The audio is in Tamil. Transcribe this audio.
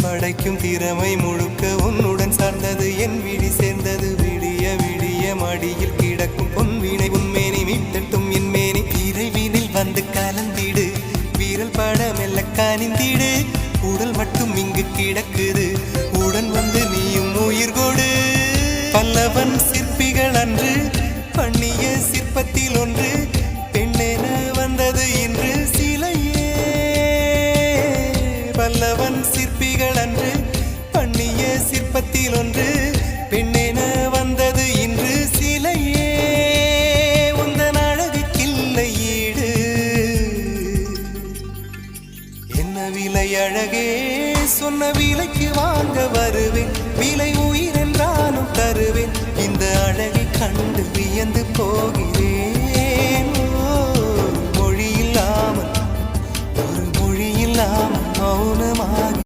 படைக்கும் திறமை முழுக்க உன்னுடன் சார்ந்தது என் விழி சேர்ந்தது விடிய விடிய மடியில் கிடக்கும் பொன்வினை உன்மேனி மீட்டட்டும் என் மேனி இறைவினில் வந்து கலந்திடு வீரல் பட மெல்ல காணிந்திடு உடல் மட்டும் இங்கு கிடக்குது உடன் வந்து நீயும் உயிர் கொடு பல்லவன் சிற்பிகள் அன்று பண்ணிய சிற்பத்தில் ஒன்று பெண்ணென வந்தது இன்று சிலையே பல்லவன் சிற்பிகள் அன்று பண்ணிய சிற்பத்தில் ஒன்று பெண்ணென வந்தது இன்று சிலையே உந்தன் அழகுக்கில்லை ஈடு என்ன விலை அழகே சொன்ன விலைக்கு வாங்க வருவேன் விலை உயிர் என்றாலும் தருவேன் இந்த அழகை கண்டு வியந்து போகிறேன் மொழி இல்லாமல் ஒரு மொழி இல்லாமல்